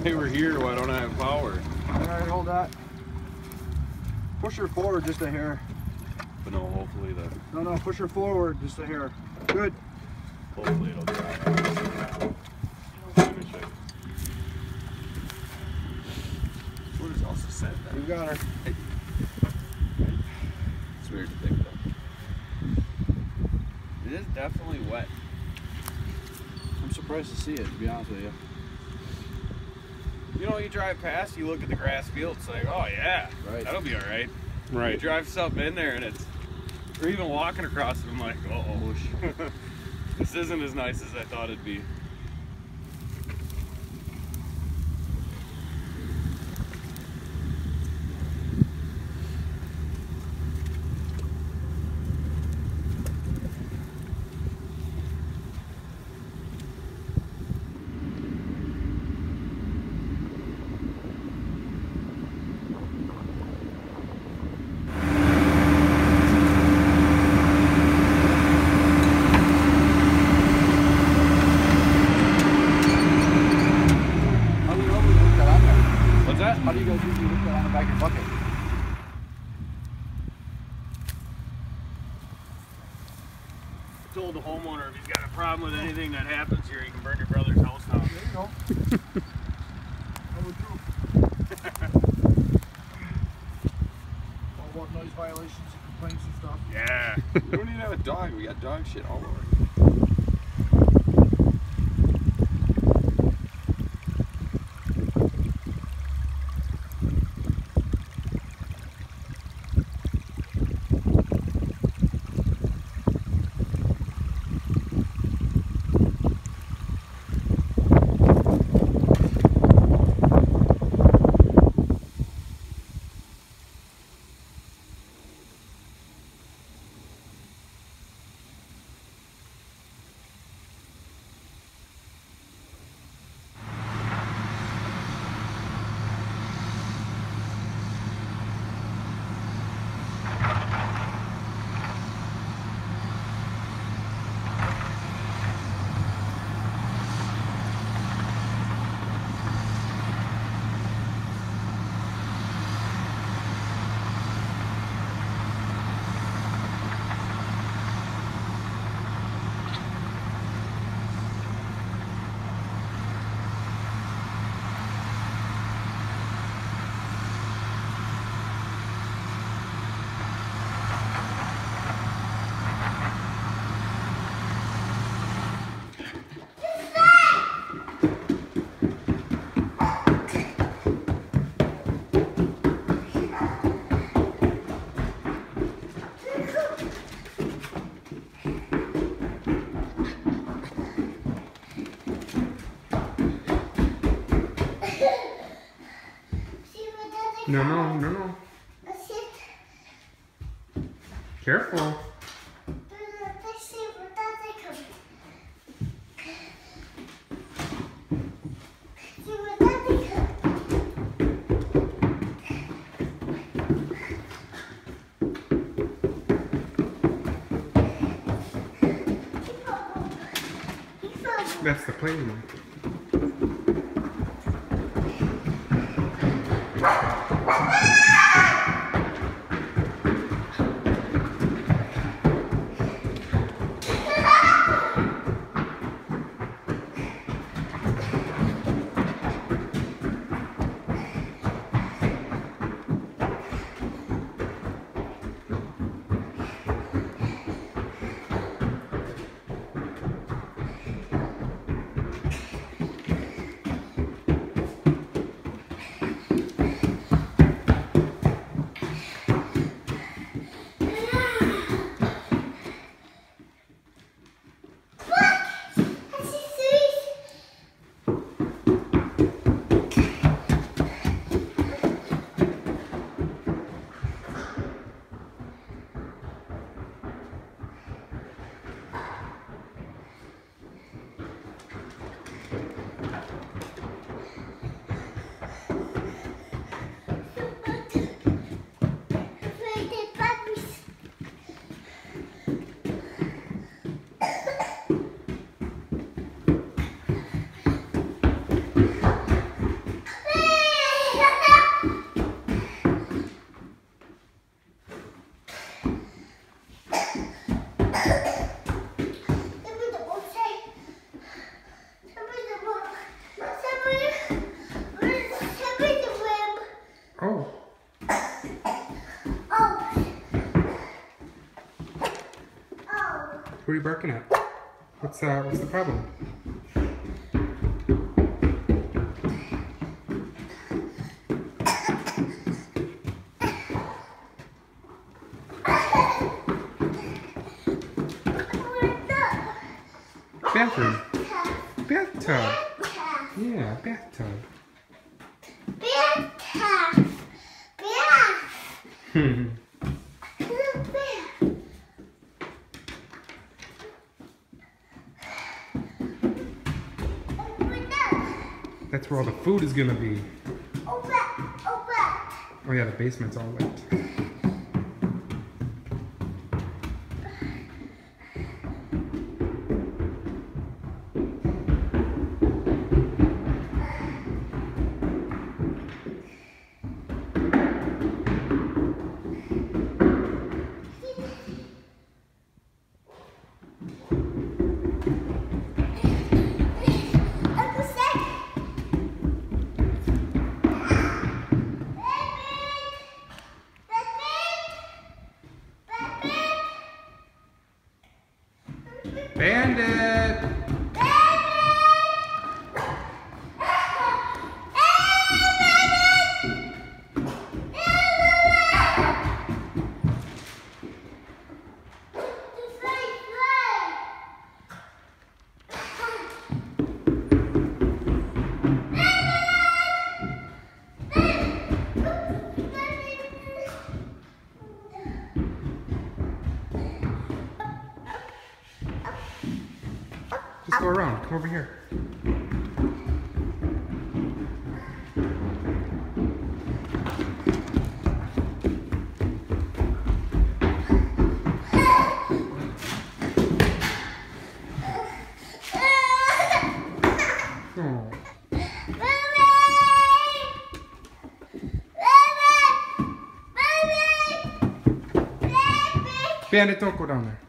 they were here, why don't I have power? Alright, hold that. Push her forward just a hair. But no, hopefully that. No, push her forward just a hair. Good. Hopefully it'll dry out. What is also said that? You got her. It's weird to think though. It is definitely wet. I'm surprised to see it, to be honest with you. You know, you drive past, you look at the grass field, it's like, oh yeah, right. That'll be alright. Right. You drive something in there and it's, or even walking across it, I'm like, uh-oh. This isn't as nice as I thought it'd be. How do you guys usually look that on the back of your bucket? I told the homeowner if he's got a problem with anything that happens here, you can burn your brother's house down. There you go. I would do. All about noise violations and complaints and stuff. Yeah. We don't even have a dog. We got dog shit all over. No. Careful. That's the plane one. Who are you barking at? What's the problem? Bathroom. Bathtub. Yeah, bathtub. That's where all the food is gonna be. Oh yeah, the basement's all wet. Bandit! Just go around. Come over here. Oh. Bandit, don't go down there.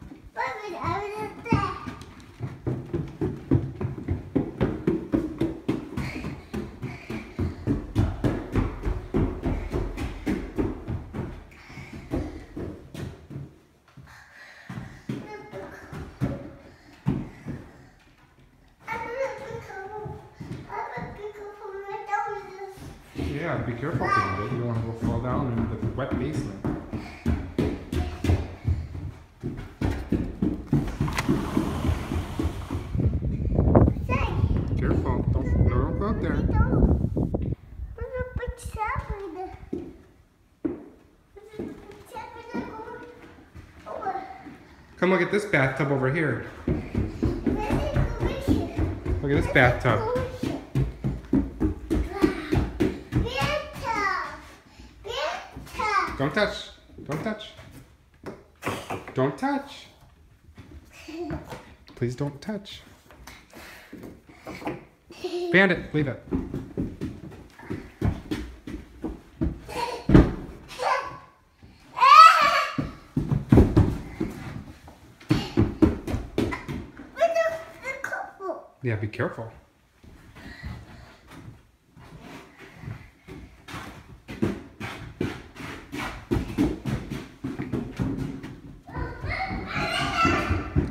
Yeah, be careful, Bandit. You don't want to go fall down in the wet basement. Careful. Don't go out there. Come look at this bathtub over here. Look at this bathtub. Don't touch. Don't touch. Don't touch. Please don't touch. Bandit, leave it. Yeah, be careful.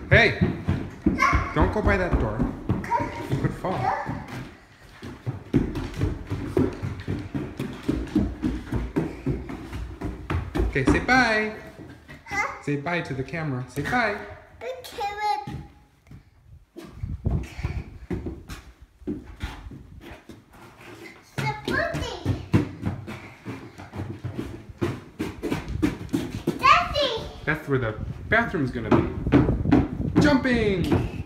Hey! Don't go by that door. You could fall. Okay, say bye. Huh? Say bye to the camera. Say bye. That's where the bathroom's gonna be. Jumping!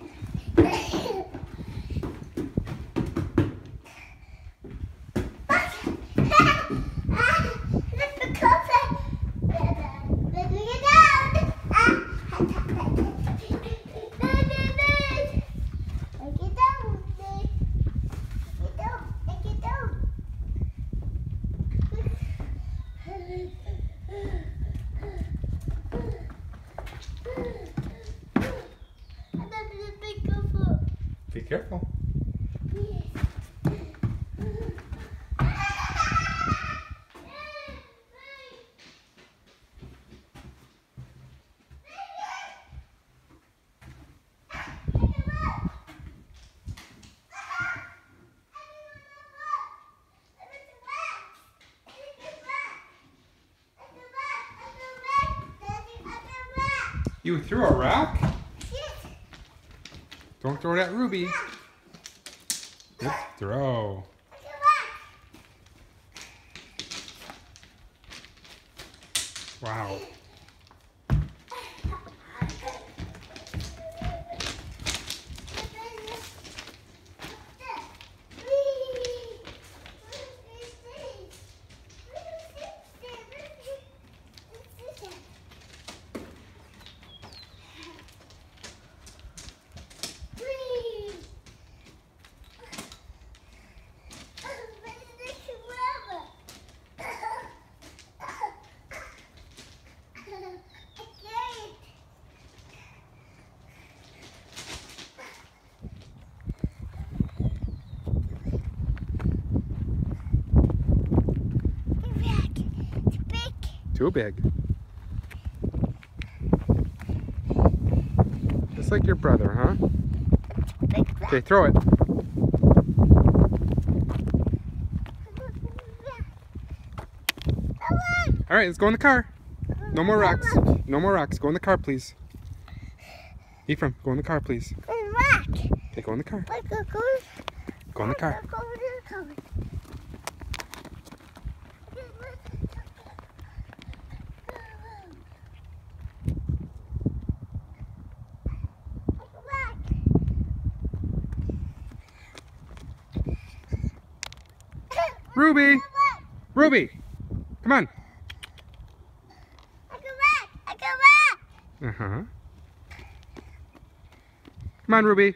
Be careful. You threw a rock? Don't throw it at Ruby. Good throw. Wow. Too big. Just like your brother, huh? Okay, throw it. All right, let's go in the car. No more rocks. No more rocks. Go in the car, please. Ephraim, go in the car, please. Okay, go in the car. Go in the car. Ruby! Ruby! Come on! Uh-huh. Come on, Ruby.